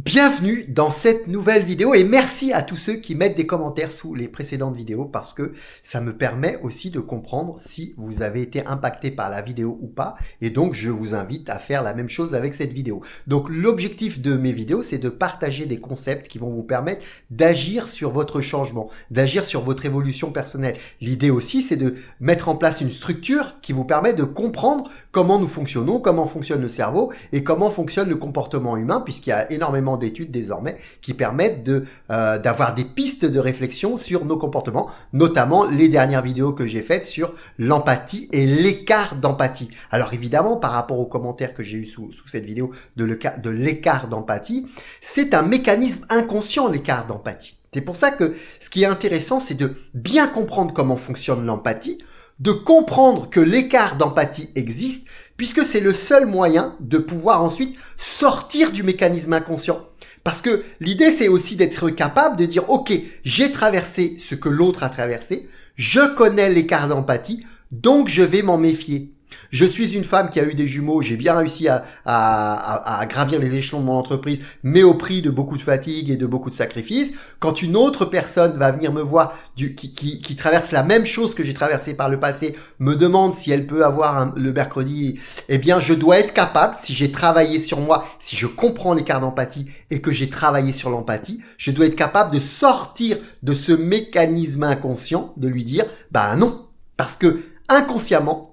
Bienvenue dans cette nouvelle vidéo et merci à tous ceux qui mettent des commentaires sous les précédentes vidéos parce que ça me permet aussi de comprendre si vous avez été impacté par la vidéo ou pas, et donc je vous invite à faire la même chose avec cette vidéo. Donc l'objectif de mes vidéos, c'est de partager des concepts qui vont vous permettre d'agir sur votre changement, d'agir sur votre évolution personnelle. L'idée aussi, c'est de mettre en place une structure qui vous permet de comprendre comment nous fonctionnons, comment fonctionne le cerveau et comment fonctionne le comportement humain, puisqu'il y a énormément d'études désormais qui permettent d'avoir des pistes de réflexion sur nos comportements, notamment les dernières vidéos que j'ai faites sur l'empathie et l'écart d'empathie. Alors évidemment, par rapport aux commentaires que j'ai eu sous cette vidéo de l'écart d'empathie, c'est un mécanisme inconscient, l'écart d'empathie. C'est pour ça que ce qui est intéressant, c'est de bien comprendre comment fonctionne l'empathie, de comprendre que l'écart d'empathie existe, puisque c'est le seul moyen de pouvoir ensuite sortir du mécanisme inconscient. Parce que l'idée, c'est aussi d'être capable de dire « Ok, j'ai traversé ce que l'autre a traversé, je connais l'écart d'empathie, donc je vais m'en méfier. » Je suis une femme qui a eu des jumeaux, j'ai bien réussi à gravir les échelons de mon entreprise, mais au prix de beaucoup de fatigue et de beaucoup de sacrifices. Quand une autre personne va venir me voir, qui traverse la même chose que j'ai traversé par le passé, me demande si elle peut avoir le mercredi, eh bien je dois être capable, si j'ai travaillé sur moi, si je comprends l'écart d'empathie et que j'ai travaillé sur l'empathie, je dois être capable de sortir de ce mécanisme inconscient, de lui dire « Bah non », parce que inconsciemment,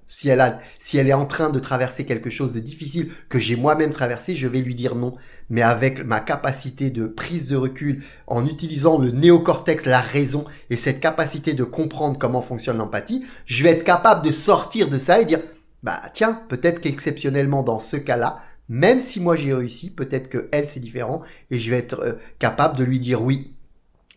si elle est en train de traverser quelque chose de difficile que j'ai moi-même traversé, je vais lui dire non. Mais avec ma capacité de prise de recul, en utilisant le néocortex, la raison et cette capacité de comprendre comment fonctionne l'empathie, je vais être capable de sortir de ça et dire bah tiens, peut-être qu'exceptionnellement dans ce cas-là, même si moi j'ai réussi, peut-être que elle c'est différent et je vais être capable de lui dire oui.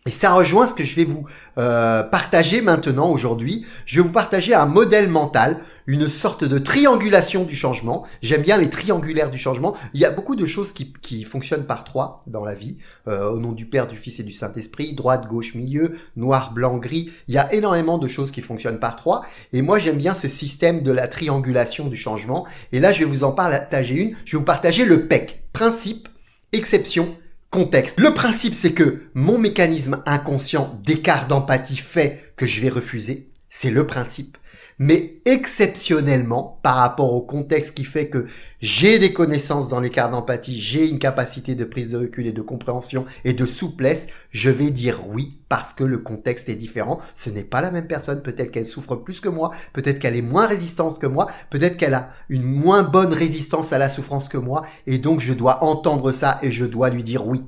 Et ça rejoint ce que je vais vous partager maintenant aujourd'hui. Je vais vous partager un modèle mental, une sorte de triangulation du changement. J'aime bien les triangulaires du changement. Il y a beaucoup de choses qui fonctionnent par trois dans la vie. Au nom du Père, du Fils et du Saint-Esprit, droite, gauche, milieu, noir, blanc, gris. Il y a énormément de choses qui fonctionnent par trois. Et moi, j'aime bien ce système de la triangulation du changement. Et là, je vais vous en partager une. Je vais vous partager le PEC. Principe, exception, contexte. Le principe, c'est que mon mécanisme inconscient d'écart d'empathie fait que je vais refuser. C'est le principe. Mais exceptionnellement, par rapport au contexte qui fait que j'ai des connaissances dans l'écart d'empathie, j'ai une capacité de prise de recul et de compréhension et de souplesse, je vais dire oui parce que le contexte est différent. Ce n'est pas la même personne. Peut-être qu'elle souffre plus que moi. Peut-être qu'elle est moins résistante que moi. Peut-être qu'elle a une moins bonne résistance à la souffrance que moi. Et donc, je dois entendre ça et je dois lui dire oui.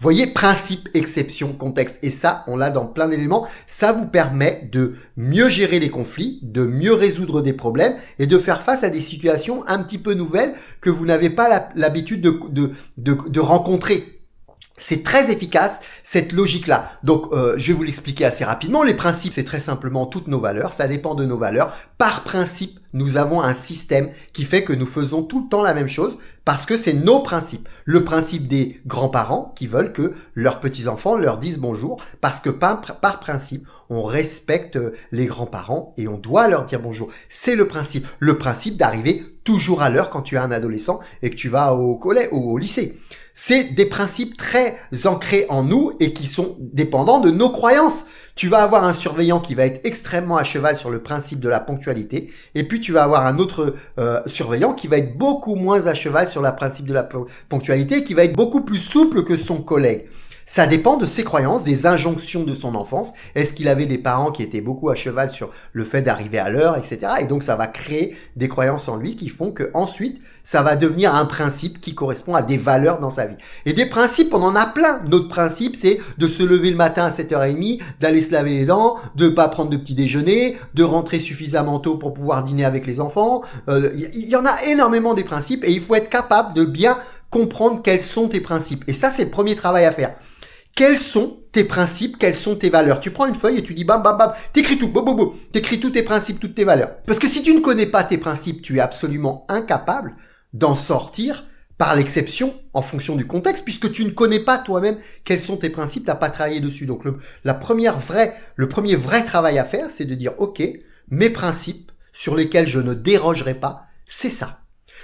Voyez, principe, exception, contexte. Et ça, on l'a dans plein d'éléments. Ça vous permet de mieux gérer les conflits, de mieux résoudre des problèmes et de faire face à des situations un petit peu nouvelles que vous n'avez pas l'habitude de rencontrer. C'est très efficace, cette logique-là. Donc, je vais vous l'expliquer assez rapidement. Les principes, c'est très simplement toutes nos valeurs. Ça dépend de nos valeurs. Par principe, nous avons un système qui fait que nous faisons tout le temps la même chose parce que c'est nos principes. Le principe des grands-parents qui veulent que leurs petits-enfants leur disent bonjour parce que par principe, on respecte les grands-parents et on doit leur dire bonjour. C'est le principe. Le principe d'arriver toujours à l'heure quand tu es un adolescent et que tu vas au collège ou au lycée. C'est des principes très ancrés en nous et qui sont dépendants de nos croyances. Tu vas avoir un surveillant qui va être extrêmement à cheval sur le principe de la ponctualité et puis tu vas avoir un autre surveillant qui va être beaucoup moins à cheval sur le principe de la ponctualité et qui va être beaucoup plus souple que son collègue. Ça dépend de ses croyances, des injonctions de son enfance. Est-ce qu'il avait des parents qui étaient beaucoup à cheval sur le fait d'arriver à l'heure, etc. Et donc, ça va créer des croyances en lui qui font que ensuite, ça va devenir un principe qui correspond à des valeurs dans sa vie. Et des principes, on en a plein. Notre principe, c'est de se lever le matin à 7h30, d'aller se laver les dents, de pas prendre de petit déjeuner, de rentrer suffisamment tôt pour pouvoir dîner avec les enfants. Il y en a énormément des principes et il faut être capable de bien comprendre quels sont tes principes. Et ça, c'est le premier travail à faire. Quels sont tes principes, quelles sont tes valeurs? Tu prends une feuille et tu dis bam bam bam, t'écris tout, t'écris tous tes principes, toutes tes valeurs. Parce que si tu ne connais pas tes principes, tu es absolument incapable d'en sortir par l'exception en fonction du contexte, puisque tu ne connais pas toi-même quels sont tes principes, tu n'as pas travaillé dessus. Donc le premier vrai travail à faire, c'est de dire ok, mes principes sur lesquels je ne dérogerai pas, c'est ça.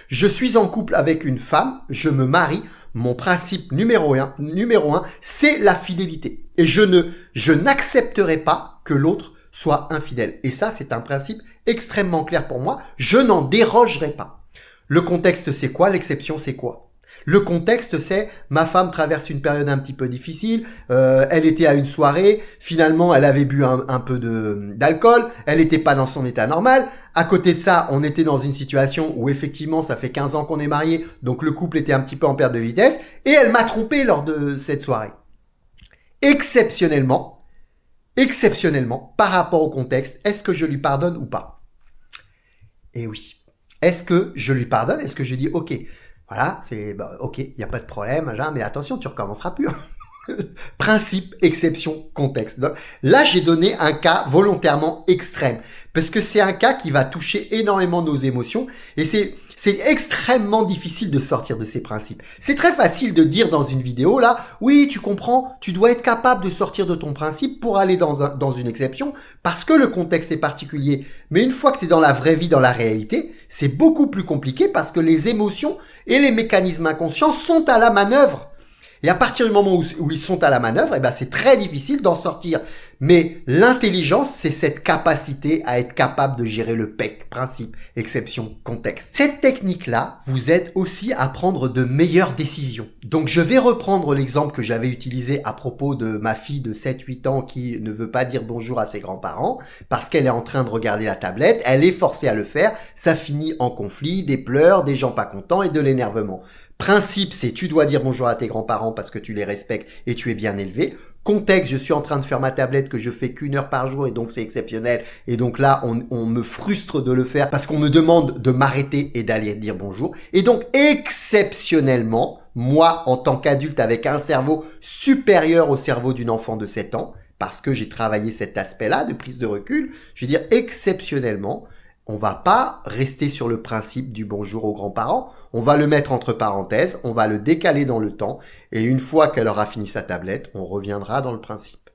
Je suis en couple avec une femme, je me marie. mon principe numéro un, c'est la fidélité. Et je n'accepterai pas que l'autre soit infidèle. Et ça, c'est un principe extrêmement clair pour moi. Je n'en dérogerai pas. Le contexte, c'est quoi? L'exception, c'est quoi? Le contexte, c'est ma femme traverse une période un petit peu difficile, elle était à une soirée, finalement elle avait bu un peu d'alcool, elle n'était pas dans son état normal. À côté de ça, on était dans une situation où effectivement ça fait 15 ans qu'on est mariés, donc le couple était un petit peu en perte de vitesse, et elle m'a trompé lors de cette soirée. Exceptionnellement, par rapport au contexte, est-ce que je lui pardonne ou pas? Eh oui. Est-ce que je lui pardonne? Est-ce que je dis ok, voilà, ok, il n'y a pas de problème, mais attention, tu recommenceras plus. Principe, exception, contexte. Donc, là, j'ai donné un cas volontairement extrême parce que c'est un cas qui va toucher énormément nos émotions et c'est extrêmement difficile de sortir de ces principes. C'est très facile de dire dans une vidéo là, oui, tu comprends, tu dois être capable de sortir de ton principe pour aller dans une exception parce que le contexte est particulier. Mais une fois que tu es dans la vraie vie, dans la réalité, c'est beaucoup plus compliqué parce que les émotions et les mécanismes inconscients sont à la manœuvre. Et à partir du moment où ils sont à la manœuvre, eh ben c'est très difficile d'en sortir. Mais l'intelligence, c'est cette capacité à être capable de gérer le PEC, principe, exception, contexte. Cette technique-là vous aide aussi à prendre de meilleures décisions. Donc je vais reprendre l'exemple que j'avais utilisé à propos de ma fille de 7-8 ans qui ne veut pas dire bonjour à ses grands-parents parce qu'elle est en train de regarder la tablette, elle est forcée à le faire, ça finit en conflit, des pleurs, des gens pas contents et de l'énervement. Principe, c'est tu dois dire bonjour à tes grands-parents parce que tu les respectes et tu es bien élevé. Contexte, je suis en train de faire ma tablette que je fais qu'1 heure par jour et donc c'est exceptionnel. Et donc là, on me frustre de le faire parce qu'on me demande de m'arrêter et d'aller dire bonjour. Et donc exceptionnellement, moi en tant qu'adulte avec un cerveau supérieur au cerveau d'une enfant de 7 ans, parce que j'ai travaillé cet aspect-là de prise de recul, je veux dire exceptionnellement, on va pas rester sur le principe du bonjour aux grands-parents, on va le mettre entre parenthèses, on va le décaler dans le temps, et une fois qu'elle aura fini sa tablette, on reviendra dans le principe.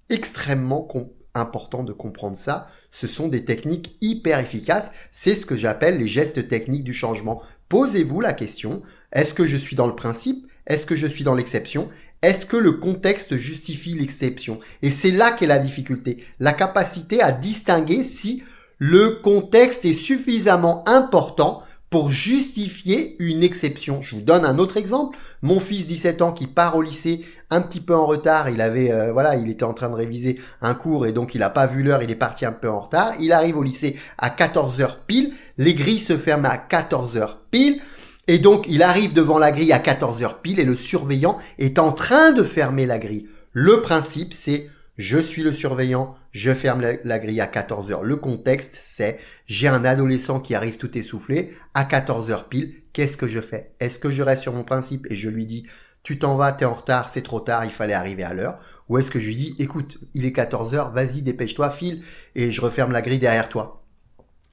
Extrêmement important de comprendre ça, ce sont des techniques hyper efficaces, c'est ce que j'appelle les gestes techniques du changement. Posez-vous la question, est-ce que je suis dans le principe? Est-ce que je suis dans l'exception? Est-ce que le contexte justifie l'exception? Et c'est là qu'est la difficulté, la capacité à distinguer si le contexte est suffisamment important pour justifier une exception. Je vous donne un autre exemple. Mon fils 17 ans qui part au lycée un petit peu en retard, il était en train de réviser un cours et donc il n'a pas vu l'heure, il est parti un peu en retard. Il arrive au lycée à 14h pile, les grilles se ferment à 14h pile et donc il arrive devant la grille à 14h pile et le surveillant est en train de fermer la grille. Le principe, c'est je suis le surveillant, je ferme la grille à 14h. Le contexte, c'est j'ai un adolescent qui arrive tout essoufflé à 14h pile. Qu'est-ce que je fais? Est-ce que je reste sur mon principe et je lui dis tu t'en vas, t'es en retard, c'est trop tard, il fallait arriver à l'heure? Ou est-ce que je lui dis écoute, il est 14h, vas-y, dépêche-toi, file et je referme la grille derrière toi?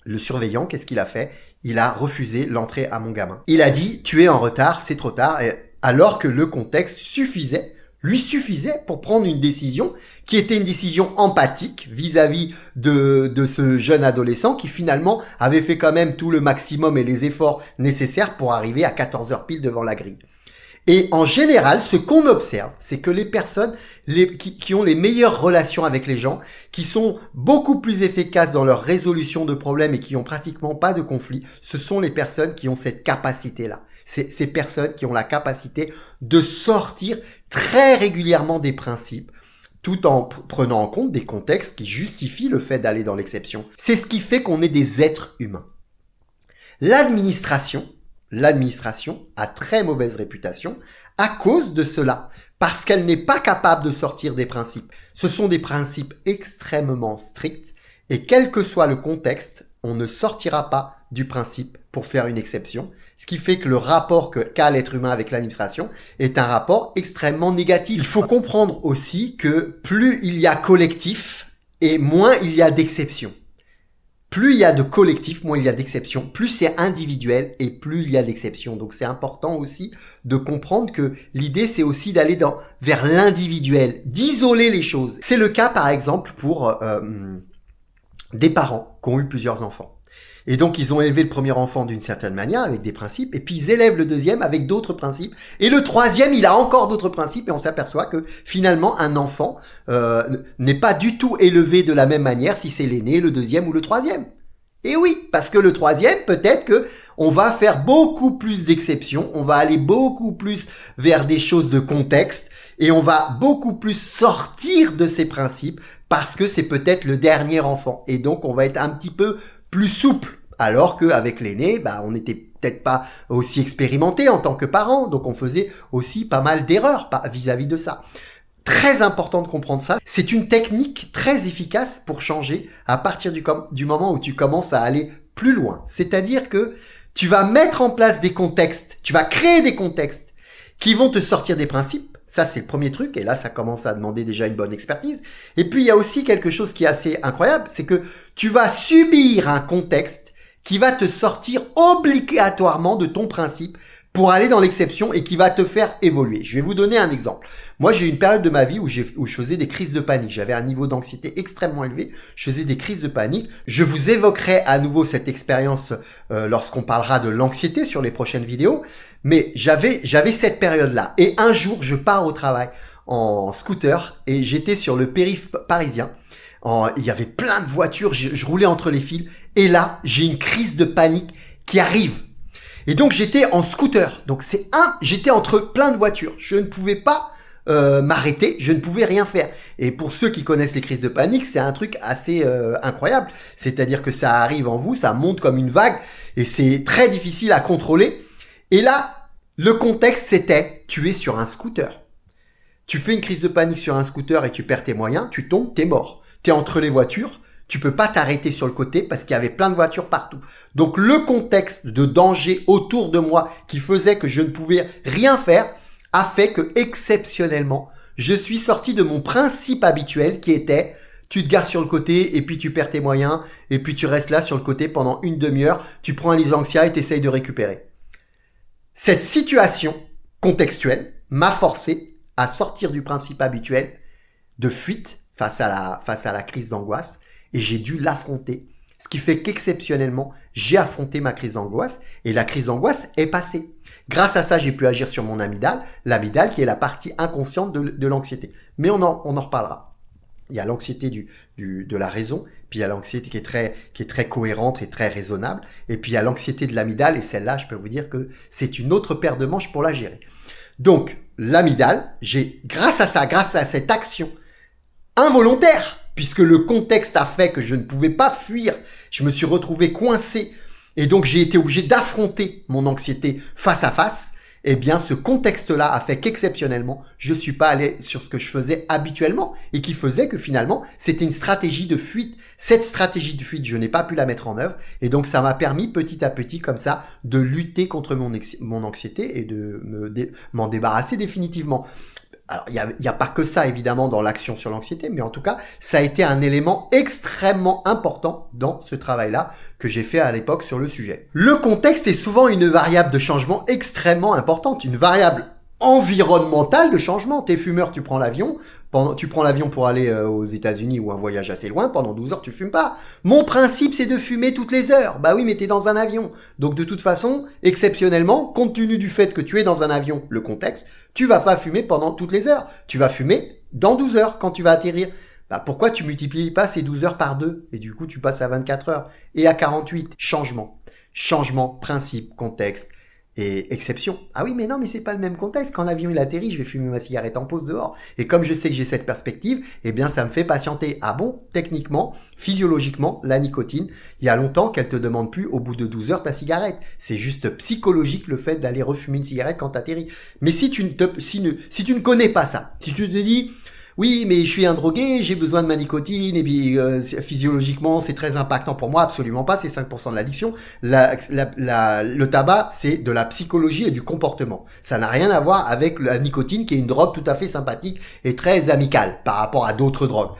Le surveillant, qu'est-ce qu'il a fait? Il a refusé l'entrée à mon gamin. Il a dit tu es en retard, c'est trop tard, alors que le contexte lui suffisait pour prendre une décision qui était une décision empathique vis-à-vis de ce jeune adolescent qui finalement avait fait quand même tout le maximum et les efforts nécessaires pour arriver à 14h pile devant la grille. Et en général, ce qu'on observe, c'est que les personnes qui ont les meilleures relations avec les gens, qui sont beaucoup plus efficaces dans leur résolution de problèmes et qui ont pratiquement pas de conflits, ce sont les personnes qui ont cette capacité-là. Ces personnes qui ont la capacité de sortir très régulièrement des principes, tout en prenant en compte des contextes qui justifient le fait d'aller dans l'exception. C'est ce qui fait qu'on est des êtres humains. L'administration a très mauvaise réputation à cause de cela, parce qu'elle n'est pas capable de sortir des principes. Ce sont des principes extrêmement stricts et quel que soit le contexte, on ne sortira pas du principe pour faire une exception, ce qui fait que le rapport qu'a l'être humain avec l'administration est un rapport extrêmement négatif. Il faut comprendre aussi que plus il y a collectif et moins il y a d'exceptions. Plus il y a de collectif, moins il y a d'exceptions. Plus c'est individuel et plus il y a d'exceptions. Donc c'est important aussi de comprendre que l'idée c'est aussi d'aller vers l'individuel, d'isoler les choses. C'est le cas par exemple pour des parents qui ont eu plusieurs enfants. Et donc, ils ont élevé le premier enfant d'une certaine manière, avec des principes, et puis ils élèvent le deuxième avec d'autres principes, et le troisième, il a encore d'autres principes, et on s'aperçoit que finalement, un enfant n'est pas du tout élevé de la même manière si c'est l'aîné, le deuxième ou le troisième. Et oui, parce que le troisième, peut-être que on va faire beaucoup plus d'exceptions, on va aller beaucoup plus vers des choses de contexte, et on va beaucoup plus sortir de ces principes, parce que c'est peut-être le dernier enfant, et donc on va être un petit peu plus souple, alors qu'avec l'aîné, on n'était peut-être pas aussi expérimenté en tant que parent, donc on faisait aussi pas mal d'erreurs vis-à-vis de ça. Très important de comprendre ça. C'est une technique très efficace pour changer à partir du moment où tu commences à aller plus loin. C'est-à-dire que tu vas mettre en place des contextes, tu vas créer des contextes qui vont te sortir des principes. Ça, c'est le premier truc. Et là, ça commence à demander déjà une bonne expertise. Et puis, il y a aussi quelque chose qui est assez incroyable. C'est que tu vas subir un contexte qui va te sortir obligatoirement de ton principe pour aller dans l'exception et qui va te faire évoluer. Je vais vous donner un exemple. Moi, j'ai eu une période de ma vie où je faisais des crises de panique. J'avais un niveau d'anxiété extrêmement élevé. Je faisais des crises de panique. Je vous évoquerai à nouveau cette expérience lorsqu'on parlera de l'anxiété sur les prochaines vidéos. Mais j'avais cette période-là. Et un jour, je pars au travail en scooter et j'étais sur le périph' parisien. Il y avait plein de voitures. Je roulais entre les fils. Et là, j'ai une crise de panique qui arrive. Et donc, j'étais en scooter. Donc, j'étais entre plein de voitures. Je ne pouvais pas m'arrêter. Je ne pouvais rien faire. Et pour ceux qui connaissent les crises de panique, c'est un truc assez incroyable. C'est-à-dire que ça arrive en vous, ça monte comme une vague et c'est très difficile à contrôler. Et là, le contexte, c'était, tu es sur un scooter. Tu fais une crise de panique sur un scooter et tu perds tes moyens, tu tombes, t'es mort. T'es entre les voitures. Tu peux pas t'arrêter sur le côté parce qu'il y avait plein de voitures partout. Donc, le contexte de danger autour de moi qui faisait que je ne pouvais rien faire a fait que, exceptionnellement, je suis sorti de mon principe habituel qui était tu te gares sur le côté et puis tu perds tes moyens et puis tu restes là sur le côté pendant une demi-heure, tu prends un Lysanxia et tu essayes de récupérer. Cette situation contextuelle m'a forcé à sortir du principe habituel de fuite face à la crise d'angoisse. Et j'ai dû l'affronter. Ce qui fait qu'exceptionnellement, j'ai affronté ma crise d'angoisse et la crise d'angoisse est passée. Grâce à ça, j'ai pu agir sur mon amygdale, l'amygdale qui est la partie inconsciente de l'anxiété. Mais on en reparlera. Il y a l'anxiété de la raison, puis il y a l'anxiété qui est très cohérente et très raisonnable, et puis il y a l'anxiété de l'amygdale, et celle-là, je peux vous dire que c'est une autre paire de manches pour la gérer. Donc, l'amygdale, grâce à cette action involontaire, puisque le contexte a fait que je ne pouvais pas fuir, je me suis retrouvé coincé et donc j'ai été obligé d'affronter mon anxiété face à face, eh bien ce contexte-là a fait qu'exceptionnellement, je ne suis pas allé sur ce que je faisais habituellement et qui faisait que finalement, c'était une stratégie de fuite. Cette stratégie de fuite, je n'ai pas pu la mettre en œuvre et donc ça m'a permis petit à petit comme ça de lutter contre mon anxiété et de m'en débarrasser définitivement. Alors, il y a pas que ça, évidemment, dans l'action sur l'anxiété, mais en tout cas, ça a été un élément extrêmement important dans ce travail-là que j'ai fait à l'époque sur le sujet. Le contexte est souvent une variable de changement extrêmement importante, une variable environnementale de changement. T'es fumeur, tu prends l'avion pour aller aux États-Unis ou un voyage assez loin, pendant 12 heures, tu fumes pas. Mon principe, c'est de fumer toutes les heures. Bah oui, mais t'es dans un avion. Donc, de toute façon, exceptionnellement, compte tenu du fait que tu es dans un avion, le contexte, tu vas pas fumer pendant toutes les heures. Tu vas fumer dans 12 heures quand tu vas atterrir. Bah, pourquoi tu multiplies pas ces 12 heures par 2? Et du coup, tu passes à 24 heures. Et à 48, changement. Changement, principe, contexte. Et exception. Ah oui, mais non, mais c'est pas le même contexte. Quand l'avion il atterrit, je vais fumer ma cigarette en pause dehors. Et comme je sais que j'ai cette perspective, eh bien, ça me fait patienter. Ah bon? Techniquement, physiologiquement, la nicotine, il y a longtemps qu'elle te demande plus au bout de 12 heures ta cigarette. C'est juste psychologique le fait d'aller refumer une cigarette quand t'atterris. Mais si tu ne connais pas ça, si tu te dis, oui, mais je suis un drogué, j'ai besoin de ma nicotine, et puis physiologiquement, c'est très impactant pour moi, absolument pas, c'est 5% de l'addiction. Le tabac, c'est de la psychologie et du comportement. Ça n'a rien à voir avec la nicotine, qui est une drogue tout à fait sympathique et très amicale par rapport à d'autres drogues.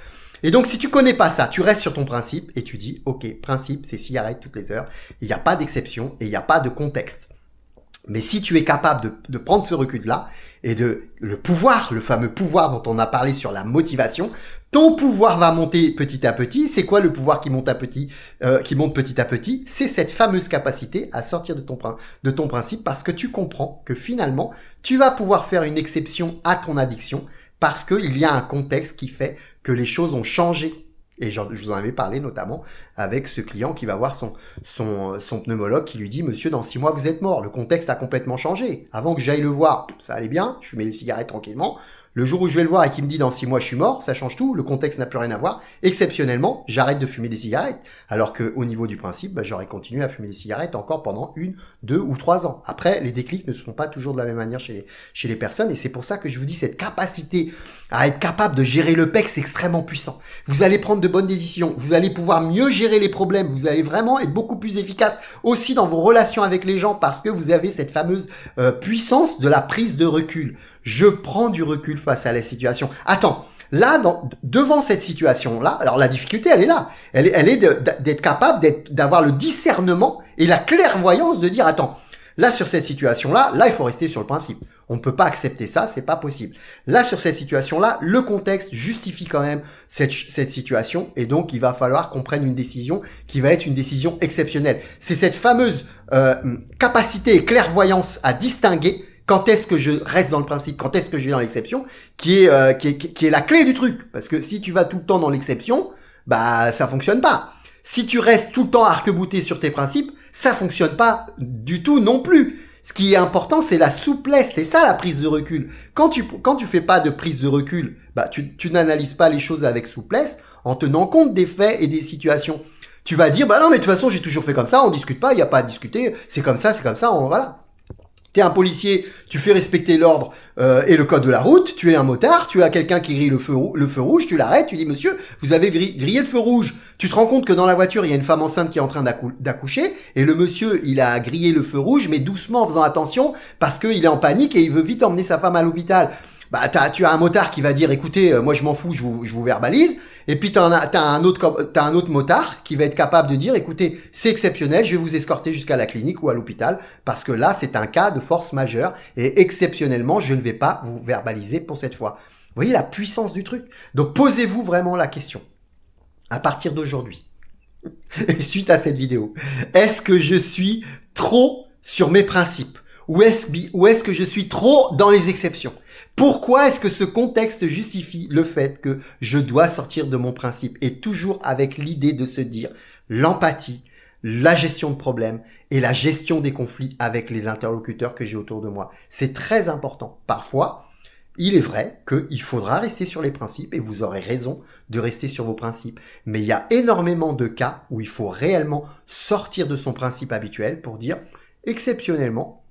Et donc, si tu connais pas ça, tu restes sur ton principe et tu dis, ok, principe, c'est cigarette toutes les heures, il n'y a pas d'exception et il n'y a pas de contexte. Mais si tu es capable de prendre ce recul-là et le pouvoir, le fameux pouvoir dont on a parlé sur la motivation, ton pouvoir va monter petit à petit. C'est quoi le pouvoir qui monte petit à petit? C'est cette fameuse capacité à sortir de ton principe parce que tu comprends que finalement, tu vas pouvoir faire une exception à ton addiction parce qu'il y a un contexte qui fait que les choses ont changé. Et je vous en avais parlé notamment avec ce client qui va voir son pneumologue qui lui dit « Monsieur, dans 6 mois, vous êtes mort. Le contexte a complètement changé. Avant que j'aille le voir, ça allait bien. Je fumais des cigarettes tranquillement. Le jour où je vais le voir et qu'il me dit « Dans 6 mois, je suis mort », ça change tout. Le contexte n'a plus rien à voir. Exceptionnellement, j'arrête de fumer des cigarettes. Alors qu'au niveau du principe, j'aurais continué à fumer des cigarettes encore pendant 1, 2 ou 3 ans. Après, les déclics ne se font pas toujours de la même manière chez les personnes. Et c'est pour ça que je vous dis cette capacité à être capable de gérer le PEC, c'est extrêmement puissant. Vous allez prendre de bonnes décisions. Vous allez pouvoir mieux gérer les problèmes. Vous allez vraiment être beaucoup plus efficace aussi dans vos relations avec les gens parce que vous avez cette fameuse puissance de la prise de recul. Je prends du recul face à la situation. Attends, là, devant cette situation-là, alors la difficulté, elle est là. Elle est d'être capable d'avoir le discernement et la clairvoyance de dire, attends, là, sur cette situation-là, là, il faut rester sur le principe. On ne peut pas accepter ça, c'est pas possible. Là, sur cette situation-là, le contexte justifie quand même cette situation et donc il va falloir qu'on prenne une décision qui va être une décision exceptionnelle. C'est cette fameuse capacité et clairvoyance à distinguer quand est-ce que je reste dans le principe, quand est-ce que je vais dans l'exception, qui est la clé du truc. Parce que si tu vas tout le temps dans l'exception, bah ça fonctionne pas. Si tu restes tout le temps arc-bouté sur tes principes, ça fonctionne pas du tout non plus. Ce qui est important, c'est la souplesse, c'est ça la prise de recul. Quand tu fais pas de prise de recul, bah tu n'analyses pas les choses avec souplesse en tenant compte des faits et des situations. Tu vas dire, bah non mais de toute façon j'ai toujours fait comme ça, on discute pas, il y a pas à discuter, c'est comme ça, voilà. T'es un policier, tu fais respecter l'ordre et le code de la route, tu es un motard, tu as quelqu'un qui grille le feu rouge, tu l'arrêtes, tu dis « Monsieur, vous avez grillé le feu rouge ». Tu te rends compte que dans la voiture, il y a une femme enceinte qui est en train d'accoucher et le monsieur, il a grillé le feu rouge, mais doucement en faisant attention parce qu'il est en panique et il veut vite emmener sa femme à l'hôpital. Bah, tu as un motard qui va dire, écoutez, moi je m'en fous, je vous verbalise. Et puis t'as un autre motard qui va être capable de dire, écoutez, c'est exceptionnel, je vais vous escorter jusqu'à la clinique ou à l'hôpital parce que là c'est un cas de force majeure et exceptionnellement je ne vais pas vous verbaliser pour cette fois. Vous voyez la puissance du truc. Donc posez-vous vraiment la question à partir d'aujourd'hui et suite à cette vidéo. Est-ce que je suis trop sur mes principes? Ou est-ce que je suis trop dans les exceptions? Pourquoi est-ce que ce contexte justifie le fait que je dois sortir de mon principe? Et toujours avec l'idée de se dire l'empathie, la gestion de problèmes et la gestion des conflits avec les interlocuteurs que j'ai autour de moi. C'est très important. Parfois, il est vrai qu'il faudra rester sur les principes et vous aurez raison de rester sur vos principes. Mais il y a énormément de cas où il faut réellement sortir de son principe habituel pour dire exceptionnellement,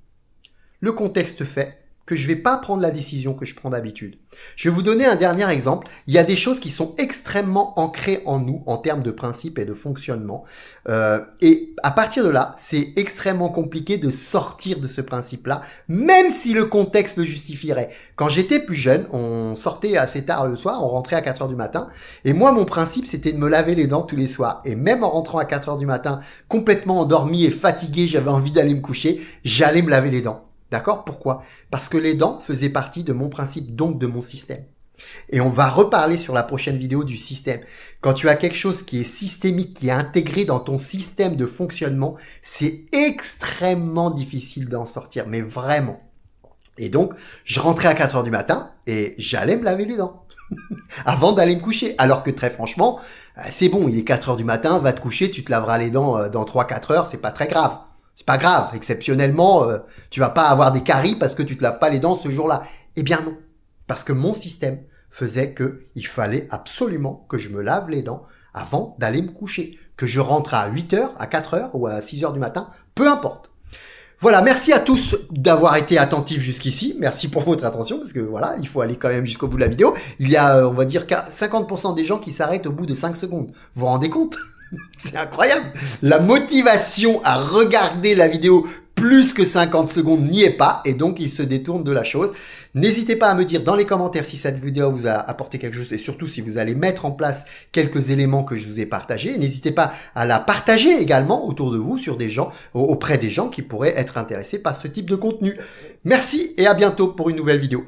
le contexte fait que je ne vais pas prendre la décision que je prends d'habitude. Je vais vous donner un dernier exemple. Il y a des choses qui sont extrêmement ancrées en nous en termes de principes et de fonctionnement. Et à partir de là, c'est extrêmement compliqué de sortir de ce principe-là, même si le contexte le justifierait. Quand j'étais plus jeune, on sortait assez tard le soir, on rentrait à 4 heures du matin. Et moi, mon principe, c'était de me laver les dents tous les soirs. Et même en rentrant à 4 heures du matin, complètement endormi et fatigué, j'avais envie d'aller me coucher, j'allais me laver les dents. D'accord? Pourquoi? Parce que les dents faisaient partie de mon principe, donc de mon système. Et on va reparler sur la prochaine vidéo du système. Quand tu as quelque chose qui est systémique, qui est intégré dans ton système de fonctionnement, c'est extrêmement difficile d'en sortir, mais vraiment. Et donc, je rentrais à 4 heures du matin et j'allais me laver les dents avant d'aller me coucher. Alors que très franchement, c'est bon, il est 4 heures du matin, va te coucher, tu te laveras les dents dans 3-4 heures, c'est pas très grave. C'est pas grave, exceptionnellement, tu vas pas avoir des caries parce que tu te laves pas les dents ce jour-là. Eh bien non, parce que mon système faisait que il fallait absolument que je me lave les dents avant d'aller me coucher. Que je rentre à 8 heures, à 4 heures ou à 6 heures du matin, peu importe. Voilà, merci à tous d'avoir été attentifs jusqu'ici. Merci pour votre attention parce que voilà, il faut aller quand même jusqu'au bout de la vidéo. Il y a, on va dire, 50% des gens qui s'arrêtent au bout de 5 secondes. Vous vous rendez compte ? C'est incroyable. La motivation à regarder la vidéo plus que 50 secondes n'y est pas et donc il se détourne de la chose. N'hésitez pas à me dire dans les commentaires si cette vidéo vous a apporté quelque chose et surtout si vous allez mettre en place quelques éléments que je vous ai partagés. N'hésitez pas à la partager également autour de vous sur des gens, auprès des gens qui pourraient être intéressés par ce type de contenu. Merci et à bientôt pour une nouvelle vidéo.